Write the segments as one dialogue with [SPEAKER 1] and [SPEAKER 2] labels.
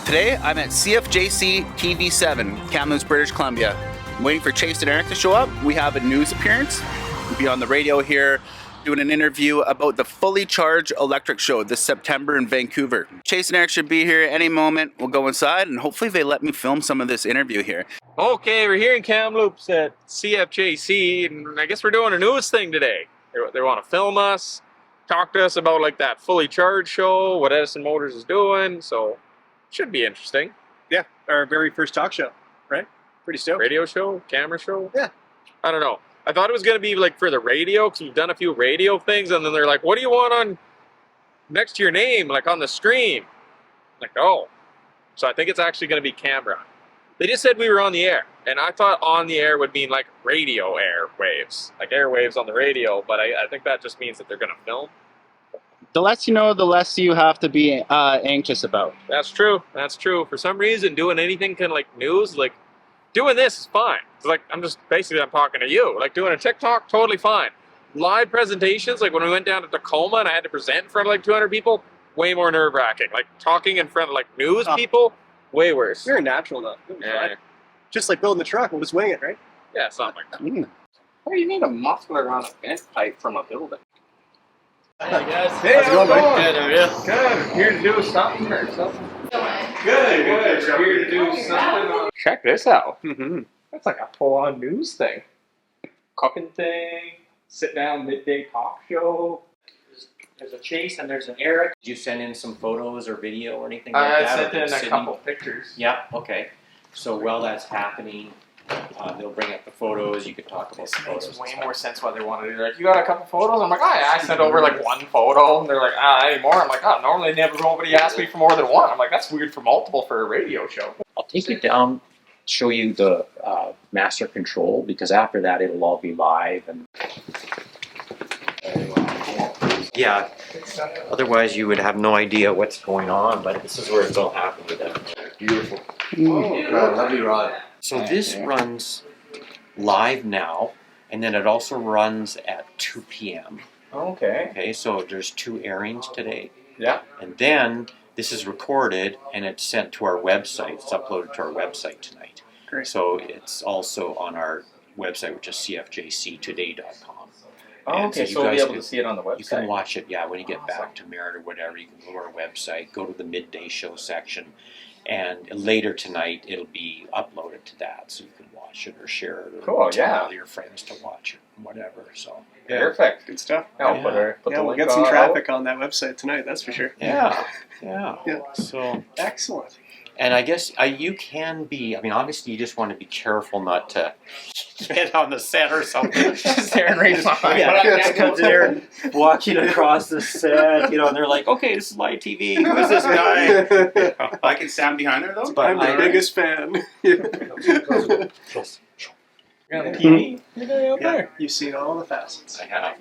[SPEAKER 1] Today, I'm at CFJC Tv7, Kamloops, British Columbia. I'm waiting for Chace and Eric to show up. We have a news appearance. We'll be on the radio here doing an interview about the fully charged electric show this September in Vancouver. Chace and Eric should be here any moment. We'll go inside and hopefully they let me film some of this interview here.
[SPEAKER 2] Okay, we're here in Kamloops at CFJC, and I guess we're doing a news thing today. They want to film us, talk to us about like that fully charged show, what Edison Motors is doing, so should be interesting.
[SPEAKER 3] Yeah, our very first talk show, right? Pretty stoked.
[SPEAKER 2] Radio show, camera show?
[SPEAKER 3] Yeah. I
[SPEAKER 2] don't know. I thought it was going to be like for the radio, because we've done a few radio things, and then they're like, what do you want on next to your name, like on the screen? Like, oh. So I think it's actually going to be camera. They just said we were on the air, and I thought on the air would mean like radio airwaves, like airwaves on the radio, but I think that just means that they're going to film.
[SPEAKER 1] The less you know, the less you have to be anxious about.
[SPEAKER 2] That's true. That's true. For some reason, doing anything kind of like news, like doing this is fine. It's like I'm talking to you. Like doing a TikTok, totally fine. Live presentations, like when we went down to Tacoma and I had to present in front of like 200 people, way more nerve-wracking. Like talking in front of like news people, way worse.
[SPEAKER 3] Very natural though.
[SPEAKER 2] Yeah.
[SPEAKER 3] Just like building the truck, we'll just wing it, right?
[SPEAKER 2] Yeah, something like that.
[SPEAKER 4] Well, you need a muffler on a vent pipe from a building.
[SPEAKER 3] Hey guys.
[SPEAKER 4] Hey, how's it going,
[SPEAKER 3] Good, how are you?
[SPEAKER 2] Good. Here to do something or something. Good. Here to do something. Check this out. That's like a full-on news thing. Cooking thing, sit down midday talk show.
[SPEAKER 4] There's a Chace and there's an Eric. Did you send in some photos or video or anything like that?
[SPEAKER 2] I sent in a couple pictures.
[SPEAKER 4] Yeah, okay. So while that's happening, they'll bring up the photos. You could talk about the photos.
[SPEAKER 2] Makes way more sense why they want to do that. You got a couple photos? I'm like, oh, yeah, I sent over like one photo. And they're like, anymore. I'm like, oh, normally nobody asks me for more than one. I'm like, that's weird for multiple for a radio show.
[SPEAKER 4] I'll take you down, show you the master control, because after that it'll all be live. And yeah, otherwise you would have no idea what's going on, but this is where it's all happening with them. Beautiful.
[SPEAKER 3] Oh, lovely rod.
[SPEAKER 4] So this runs live now, and then it also runs at 2 p.m.
[SPEAKER 2] Okay.
[SPEAKER 4] Okay, so there's 2 airings today.
[SPEAKER 2] Yeah.
[SPEAKER 4] And then this is recorded and it's sent to our website. It's uploaded to our website tonight.
[SPEAKER 3] Great.
[SPEAKER 4] So it's also on our website, which is cfjctoday.com.
[SPEAKER 2] Oh, okay, so we'll be able to see it on the website.
[SPEAKER 4] You can watch it, yeah, when you get back to Merritt or whatever. You can go to our website, go to the midday show section, and later tonight it'll be uploaded to that, so you can watch it or share it or tell all your friends to watch it, whatever. So
[SPEAKER 3] Yeah.
[SPEAKER 2] Perfect.
[SPEAKER 3] Good stuff.
[SPEAKER 2] I'll put the
[SPEAKER 3] We'll
[SPEAKER 2] link
[SPEAKER 3] get some
[SPEAKER 2] on.
[SPEAKER 3] traffic on that website tonight, that's for sure.
[SPEAKER 4] yeah. So
[SPEAKER 3] Excellent.
[SPEAKER 4] and I guess you can be. I mean, obviously, you just want to be careful not to get on the set or something.
[SPEAKER 2] Staring right behind.
[SPEAKER 4] Yeah, because they're walking across the set, and they're like, "Okay, this is live TV. Who is this guy?"
[SPEAKER 1] I can stand behind there though?
[SPEAKER 3] I'm the biggest fan.
[SPEAKER 2] You're on the TV?
[SPEAKER 3] Yeah, you've seen all the facets.
[SPEAKER 4] I have.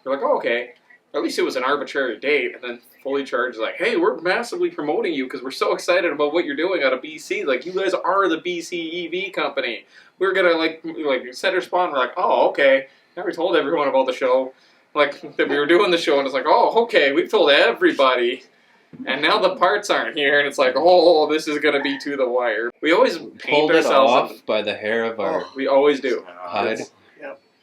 [SPEAKER 2] You're like, oh, okay. At least it was an arbitrary date, and then fully charged like, hey, we're massively promoting you because we're so excited about what you're doing out of BC. Like, you guys are the BC EV company. We're gonna like set our spawn. We're like, oh, okay. Now we told everyone about the show, like that we were doing the show, and it's like, oh, okay, we've told everybody, and now the parts aren't here, and it's like, oh, this is gonna be to the wire. We always paint ourselves
[SPEAKER 5] off by the hair of our
[SPEAKER 2] we always do.
[SPEAKER 5] hide.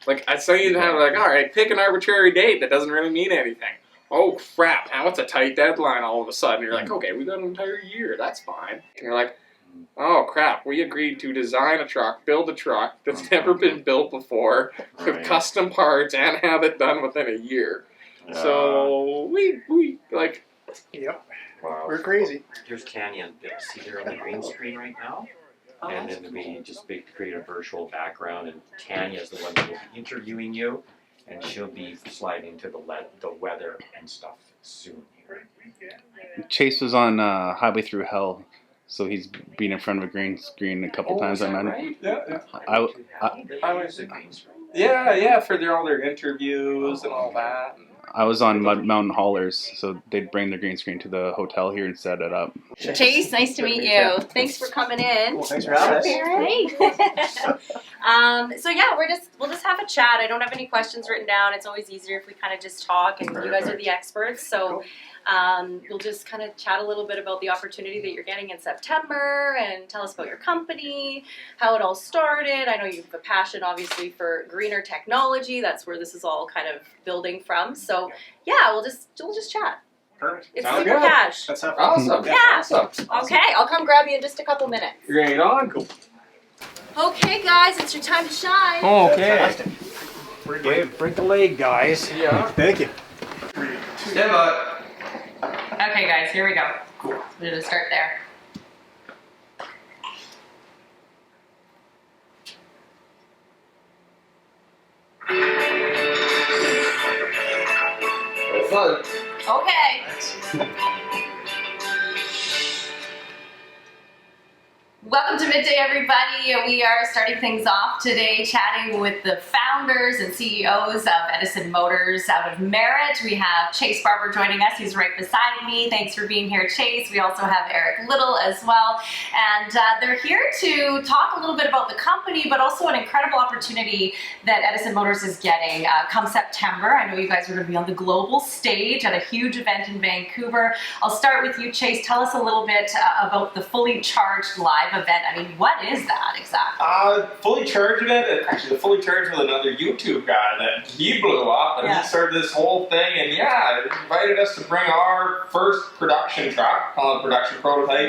[SPEAKER 2] Like, I saw you have like, all right, pick an arbitrary date that doesn't really mean anything. Oh, crap, now it's a tight deadline all of a sudden. You're like, okay, we got an entire year, that's fine. And you're like, oh, crap, we agreed to design a truck, build a truck that's never been built before, with custom parts, and have it done within a year. So, we like...
[SPEAKER 3] Yep.
[SPEAKER 4] Wow.
[SPEAKER 3] We're crazy.
[SPEAKER 4] Here's Tanya and Bill. See, they're on the green screen right now. And then we just create a virtual background, and Tanya's the one that will be interviewing you, and she'll be sliding to the weather and stuff soon here.
[SPEAKER 1] Chace was on Highway Through Hell, so he's been in front of a green screen a couple times. I met him.
[SPEAKER 4] Right?
[SPEAKER 2] Yeah, for all their interviews and all that.
[SPEAKER 1] I was on Mud Mountain Haulers, so they'd bring the green screen to the hotel here and set it up.
[SPEAKER 6] Chace, nice to meet you. Thanks for coming in.
[SPEAKER 3] Well, thanks for having us.
[SPEAKER 6] Hey. So yeah, we'll just have a chat. I don't have any questions written down. It's always easier if we kind of just talk, and you guys are the experts. So We'll just kind of chat a little bit about the opportunity that you're getting in September and tell us about your company, how it all started. I know you have a passion, obviously, for greener technology. That's where this is all kind of building from. So, yeah, we'll just chat.
[SPEAKER 3] Perfect.
[SPEAKER 6] It's
[SPEAKER 2] Sounds
[SPEAKER 6] super
[SPEAKER 2] good.
[SPEAKER 6] cash.
[SPEAKER 3] That's how
[SPEAKER 2] Awesome.
[SPEAKER 6] Yeah.
[SPEAKER 2] Awesome.
[SPEAKER 6] Okay, I'll come grab you in just a couple minutes.
[SPEAKER 2] Right on. Cool.
[SPEAKER 6] Okay, guys, it's your time to shine.
[SPEAKER 3] Fantastic.
[SPEAKER 4] Break a leg, guys.
[SPEAKER 2] Yeah.
[SPEAKER 3] Thank you.
[SPEAKER 2] Stand by.
[SPEAKER 6] Okay, guys, here we go. We're gonna start there.
[SPEAKER 2] Have fun.
[SPEAKER 6] Okay. Welcome to Midday, everybody. We are starting things off today chatting with the founders and CEOs of Edison Motors out of Merritt. We have Chace Barber joining us. He's right beside me. Thanks for being here, Chace. We also have Eric Little as well. And they're here to talk a little bit about the company, but also an incredible opportunity that Edison Motors is getting come September. I know you guys are going to be on the global stage at a huge event in Vancouver. I'll start with you, Chace. Tell us a little bit about the Fully Charged Live event. I mean, what is that exactly?
[SPEAKER 5] Fully Charged event, and actually the Fully Charged with another YouTube guy that he blew up, and he started this whole thing, and yeah, invited us to bring our first production truck, call it production prototype,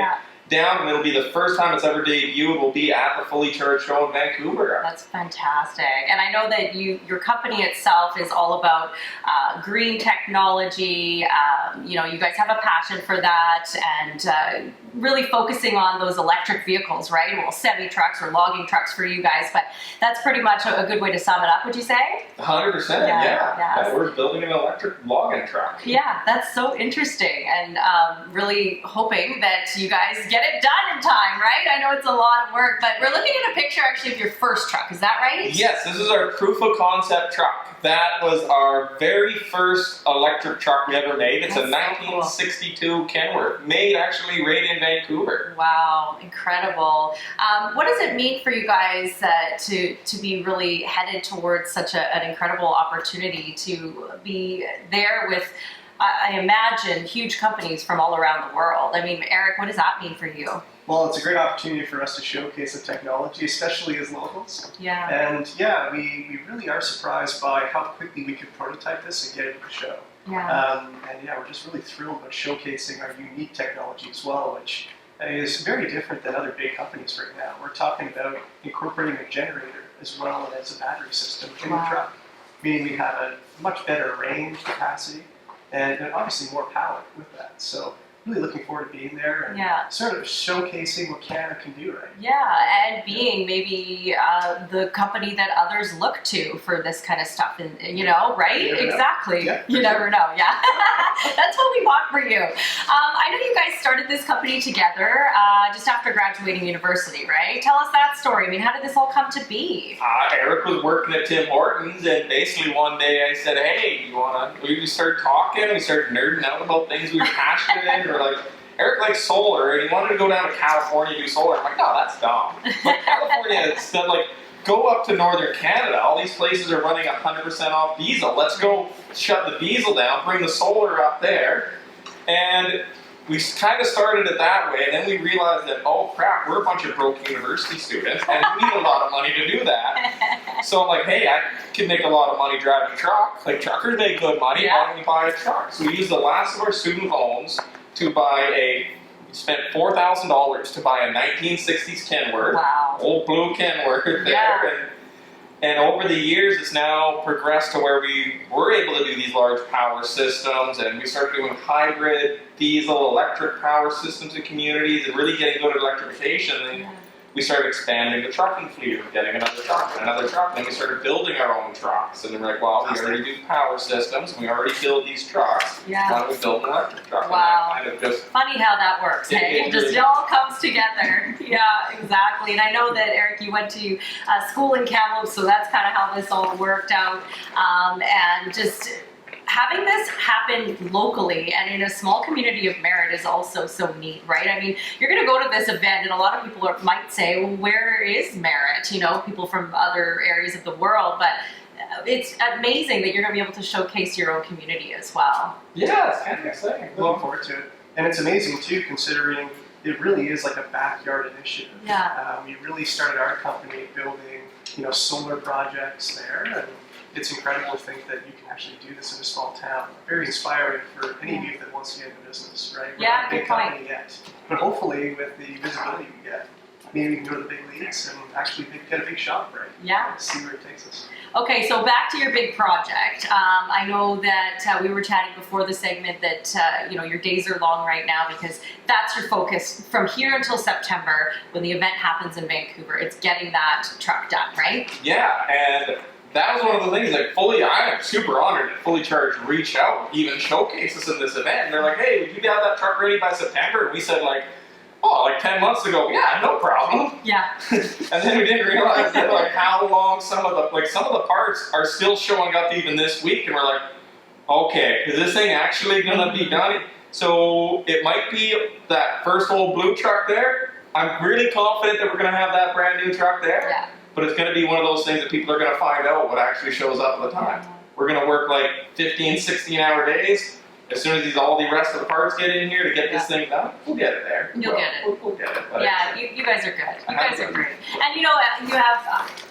[SPEAKER 5] down, and it'll be the first time it's ever debuted. Will be at the Fully Charged show in Vancouver.
[SPEAKER 6] That's fantastic. And I know that your company itself is all about green technology. You know, you guys have a passion for that, and really focusing on those electric vehicles, right? Well, semi-trucks or logging trucks for you guys, but that's pretty much a good way to sum it up, would you say?
[SPEAKER 5] 100%, yeah. We're building an electric logging truck.
[SPEAKER 6] Yeah, that's so interesting, and really hoping that you guys get it done in time, right? I know it's a lot of work, but we're looking at a picture actually of your first truck, is that right?
[SPEAKER 5] Yes, this is our proof of concept truck. That was our very first electric truck we ever made. It's a 1962 Kenworth, made actually right in Vancouver.
[SPEAKER 6] Wow, incredible. What does it mean for you guys to be really headed towards such an incredible opportunity to be there with, I imagine, huge companies from all around the world? I mean, Eric, what does that mean for you?
[SPEAKER 3] Well, it's a great opportunity for us to showcase the technology, especially as locals.
[SPEAKER 6] Yeah.
[SPEAKER 3] And yeah, we really are surprised by how quickly we could prototype this and get it to the show.
[SPEAKER 6] Yeah.
[SPEAKER 3] And yeah, we're just really thrilled about showcasing our unique technology as well, which is very different than other big companies right now. We're talking about incorporating a generator as well as a battery system in the truck, meaning we have a much better range capacity and obviously more power with that. So really looking forward to being there and sort of showcasing what Canada can do, right?
[SPEAKER 6] Yeah, and being maybe the company that others look to for this kind of stuff, and you know, right? Exactly.
[SPEAKER 3] Yeah,
[SPEAKER 6] you never know. Yeah, that's what we want for you. I know you guys started this company together just after graduating university, right? Tell us that story. I mean, how did this all come to be?
[SPEAKER 5] Eric was working at Tim Hortons, and basically one day I said, "Hey, you wanna?" We started talking. We started nerding out about things we were passionate in. We're like, Eric likes solar, and he wanted to go down to California to do solar. I'm like, no, that's dumb. But California, instead, like, go up to northern Canada. All these places are running 100% off diesel. Let's go shut the diesel down, bring the solar up there. And we kind of started it that way, and then we realized that, oh crap, we're a bunch of broke university students, and we need a lot of money to do that. So I'm like, hey, I can make a lot of money driving a truck. Like, truckers make good money, why don't we buy a truck? So we used the last of our student loans to buy we spent $4,000 to buy a 1960s Kenworth, old blue Kenworth there, and over the years it's now progressed to where we were able to do these large power systems, and we started doing hybrid, diesel, electric power systems in communities, and really getting good at electrification. And we started expanding the trucking fleet of getting another truck and another truck, and then we started building our own trucks. And then we're like, well, we already do power systems, we already build these trucks, why don't we build an electric truck?
[SPEAKER 6] Wow.
[SPEAKER 5] And that kind of just,
[SPEAKER 6] funny how that works, hey? It all comes together. Yeah, exactly. And I know that, Eric, you went to school in Kamloops, so that's kind of how this all worked out. And just having this happen locally and in a small community of Merritt is also so neat, right? I mean, you're going to go to this event, and a lot of people might say, well, where is Merritt? You know, people from other areas of the world, but it's amazing that you're going to be able to showcase your own community as well.
[SPEAKER 5] Yeah, it's kind of exciting.
[SPEAKER 3] Looking forward to it. And it's amazing too, considering it really is like a backyard initiative.
[SPEAKER 6] Yeah.
[SPEAKER 3] We really started our company building, solar projects there, and it's incredible to think that you can actually do this in a small town. Very inspiring for any youth that wants to get into business, right? We're not a big company yet, but hopefully with the visibility we get, maybe we can go to the big leagues and actually get a big shop, right?
[SPEAKER 6] Yeah.
[SPEAKER 3] See where it takes us.
[SPEAKER 6] Okay, so back to your big project. I know that we were chatting before the segment that your days are long right now because that's your focus from here until September when the event happens in Vancouver. It's getting that truck done, right?
[SPEAKER 5] Yeah, and that was one of the things, I am super honored that Fully Charged reached out, even showcase us in this event, and they're like, hey, would you have that truck ready by September? And we said 10 months ago, yeah, no problem.
[SPEAKER 6] Yeah.
[SPEAKER 5] And then we didn't realize that how long some of the parts are still showing up even this week, and we're like, okay, is this thing actually gonna be done? So it might be that first old blue truck there. I'm really confident that we're gonna have that brand new truck there.
[SPEAKER 6] Yeah.
[SPEAKER 5] But it's gonna be one of those things that people are gonna find out what actually shows up at the time. We're gonna work 15, 16-hour days. As soon as all the rest of the parts get in here to get this thing done, we'll get it there.
[SPEAKER 6] You'll get it.
[SPEAKER 5] We'll get it.
[SPEAKER 6] Yeah, you guys are good. You guys are great. And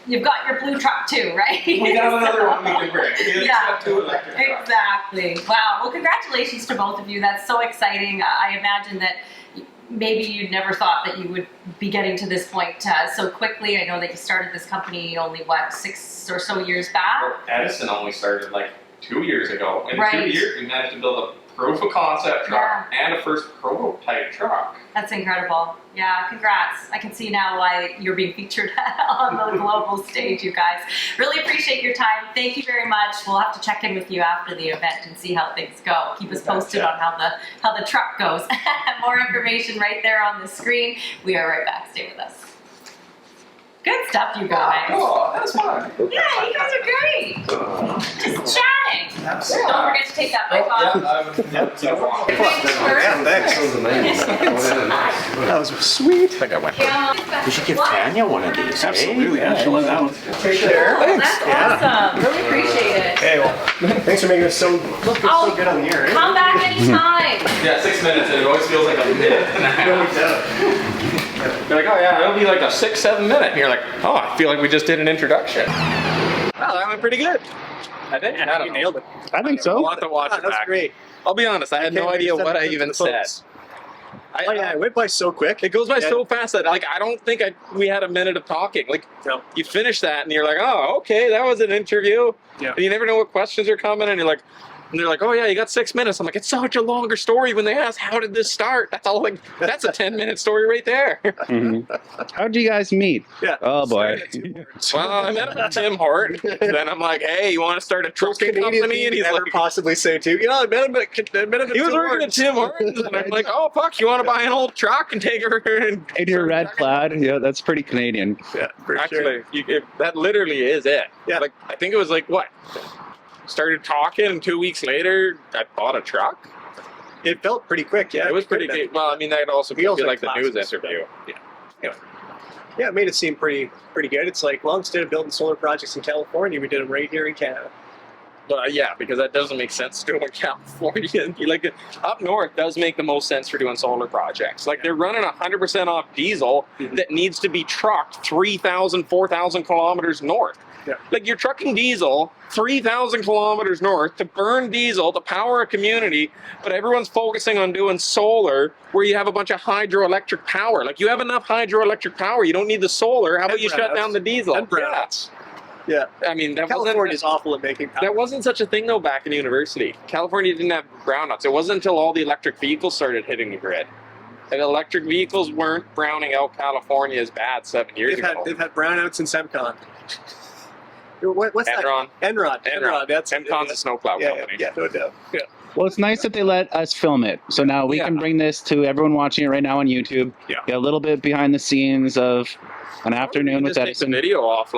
[SPEAKER 6] you've got your blue truck too, right?
[SPEAKER 5] We got another one we can bring. We got 2 electric trucks.
[SPEAKER 6] Exactly. Wow. Well, congratulations to both of you. That's so exciting. I imagine that maybe you'd never thought that you would be getting to this point so quickly. I know that you started this company only, 6 or so years back?
[SPEAKER 5] Well, Edison only started 2 years ago. In
[SPEAKER 6] Right.
[SPEAKER 5] 2 years, we managed to build a proof of concept truck and a first prototype truck.
[SPEAKER 6] That's incredible. Yeah, congrats. I can see now why you're being featured on the global stage, you guys. Really appreciate your time. Thank you very much. We'll have to check in with you after the event and see how things go. Keep us posted on how the truck goes. More information right there on the screen. We are right back. Stay with us. Good stuff, you guys.
[SPEAKER 5] Oh, that's fun.
[SPEAKER 6] Yeah, you guys are great. Just chatting.
[SPEAKER 3] Absolutely.
[SPEAKER 6] Don't forget to take that mic off.
[SPEAKER 3] Thanks. That was sweet.
[SPEAKER 4] We should give Tanya one of these.
[SPEAKER 3] Absolutely.
[SPEAKER 4] Eh?
[SPEAKER 3] She'll love that one. Take care.
[SPEAKER 6] That's awesome. Really appreciate it.
[SPEAKER 3] Hey, well, thanks for making us so good on the air. Eh?
[SPEAKER 6] Come back anytime.
[SPEAKER 5] Yeah, 6 minutes and it always feels like a minute and a half. You're like, oh yeah, it'll be a 6-7 minute. And you're like, oh, I feel like we just did an introduction. Well, that went pretty good. I think you nailed it.
[SPEAKER 7] I think so.
[SPEAKER 5] We'll have to watch it
[SPEAKER 3] That's
[SPEAKER 5] back.
[SPEAKER 3] great.
[SPEAKER 5] I'll be honest, I had no idea what I even said.
[SPEAKER 3] Oh yeah, it went by so quick.
[SPEAKER 5] It goes by so fast that I don't think we had a minute of talking.
[SPEAKER 3] No.
[SPEAKER 5] You finish that and you're like, oh, okay, that was an interview.
[SPEAKER 3] Yeah.
[SPEAKER 5] And you never know what questions are coming, and you're like. And they're like, oh yeah, you got 6 minutes. I'm like, it's such a longer story when they ask, how did this start? That's all that's a 10-minute story right there.
[SPEAKER 7] Mm-hmm. How'd you guys meet?
[SPEAKER 3] Yeah.
[SPEAKER 7] Oh boy.
[SPEAKER 5] Well, I met him at Tim Horton. Then I'm like, hey, you want to start a trucking company? And he's like,
[SPEAKER 3] possibly say too. I met him at
[SPEAKER 5] he was working at Tim Hortons. And I'm like, oh fuck, you want to buy an old truck and take her and
[SPEAKER 7] In your red plaid, yeah, that's pretty Canadian.
[SPEAKER 3] Yeah, for
[SPEAKER 5] actually, that literally is it.
[SPEAKER 3] Yeah.
[SPEAKER 5] I think it was what? Started talking, and 2 weeks later, I bought a truck.
[SPEAKER 3] It felt pretty quick, yeah.
[SPEAKER 5] It was pretty good. Well, I mean, that also could be like the news
[SPEAKER 3] classes.
[SPEAKER 5] interview.
[SPEAKER 3] Yeah, it made it seem pretty good. It's well, instead of building solar projects in California, we did them right here in Canada.
[SPEAKER 5] Yeah, because that doesn't make sense to do in California. Up north does make the most sense for doing solar projects. They're running 100% off diesel that needs to be trucked 3,000, 4,000 kilometers north.
[SPEAKER 3] Yeah.
[SPEAKER 5] You're trucking diesel 3,000 kilometers north to burn diesel to power a community, but everyone's focusing on doing solar where you have a bunch of hydroelectric power. You have enough hydroelectric power, you don't need the solar. How about you shut down the diesel?
[SPEAKER 3] And brownouts. Yeah.
[SPEAKER 5] I mean,
[SPEAKER 3] California's awful at making power.
[SPEAKER 5] That wasn't such a thing though back in university. California didn't have brownouts. It wasn't until all the electric vehicles started hitting the grid. And electric vehicles weren't browning out California as bad 7 years ago.
[SPEAKER 3] They've had brownouts in SEMCON. What's
[SPEAKER 5] Enron.
[SPEAKER 3] that? Enron. That's
[SPEAKER 5] SEMCON's a snowplow company.
[SPEAKER 3] Yeah, no doubt. Yeah.
[SPEAKER 7] Well, it's nice that they let us film it. So now we can bring this to everyone watching it right now on YouTube.
[SPEAKER 3] Yeah.
[SPEAKER 7] Get a little bit behind the scenes of an afternoon with
[SPEAKER 5] Just take
[SPEAKER 7] Edison.
[SPEAKER 5] the video off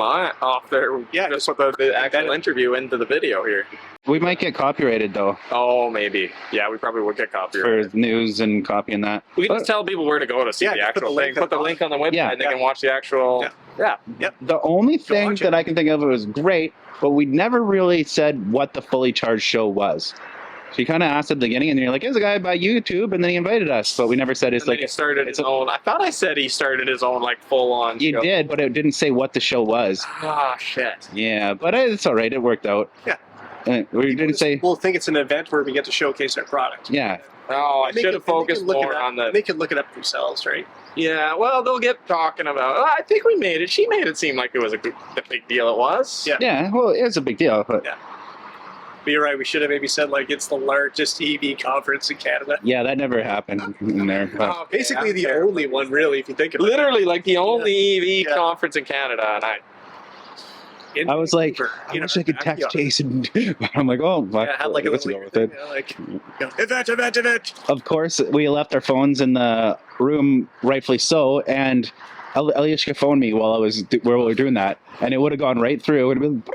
[SPEAKER 5] there.
[SPEAKER 3] Yeah,
[SPEAKER 5] just put the actual interview into the video here.
[SPEAKER 7] We might get copyrighted though
[SPEAKER 5] Oh, maybe. Yeah, we probably would get copyrighted.
[SPEAKER 7] for news and copying that.
[SPEAKER 5] We can just tell people where to go to see the
[SPEAKER 3] just put
[SPEAKER 5] actual
[SPEAKER 3] the link
[SPEAKER 5] thing. Put the link on the website and they can watch the actual
[SPEAKER 8] Yeah. Yep.
[SPEAKER 7] The only thing
[SPEAKER 8] watch
[SPEAKER 7] that
[SPEAKER 8] it.
[SPEAKER 7] I can think of was great, but we never really said what the Fully Charged show was. So you kind of asked at the beginning, and you're like, "There's a guy by YouTube," and then he invited us, but we never said it's
[SPEAKER 8] And then he started his own. I thought I said he started his own like full on.
[SPEAKER 7] You did, but it didn't say what the show was.
[SPEAKER 8] Ah, shit.
[SPEAKER 7] Yeah, but it's all right. It worked out.
[SPEAKER 8] Yeah.
[SPEAKER 7] We didn't say.
[SPEAKER 8] We'll think it's an event where we get to showcase our product.
[SPEAKER 7] Yeah.
[SPEAKER 2] Oh, I should have focused more on the.
[SPEAKER 8] They can look it up themselves, right?
[SPEAKER 2] Yeah, well, they'll get talking about. Oh, I think we made it. She made it seem like it was the big deal it was.
[SPEAKER 8] Yeah.
[SPEAKER 7] Yeah. Well, it was a big deal, but.
[SPEAKER 8] Yeah. But you're right. We should have maybe said like it's the largest EV conference in Canada.
[SPEAKER 7] Yeah, that never happened in there. But.
[SPEAKER 8] Basically, the only one, really, if you think about it.
[SPEAKER 2] Literally, like the only EV conference in Canada, and
[SPEAKER 7] I was like, I wish I could text Chace, and I'm like, oh,
[SPEAKER 8] Yeah, had like a
[SPEAKER 7] let's
[SPEAKER 8] little
[SPEAKER 7] go with it.
[SPEAKER 8] like event.
[SPEAKER 7] Of course, we left our phones in the room, rightfully so, and Alicia phoned me while we were doing that, and it would have gone right through. It would have been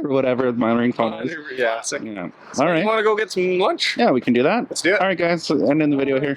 [SPEAKER 7] or whatever my ringtone is.
[SPEAKER 2] yeah.
[SPEAKER 7] Yeah.
[SPEAKER 2] So
[SPEAKER 7] All right.
[SPEAKER 2] You want to go get some lunch?
[SPEAKER 7] Yeah, we can do that.
[SPEAKER 8] Let's do it.
[SPEAKER 7] All right, guys. End in the video here.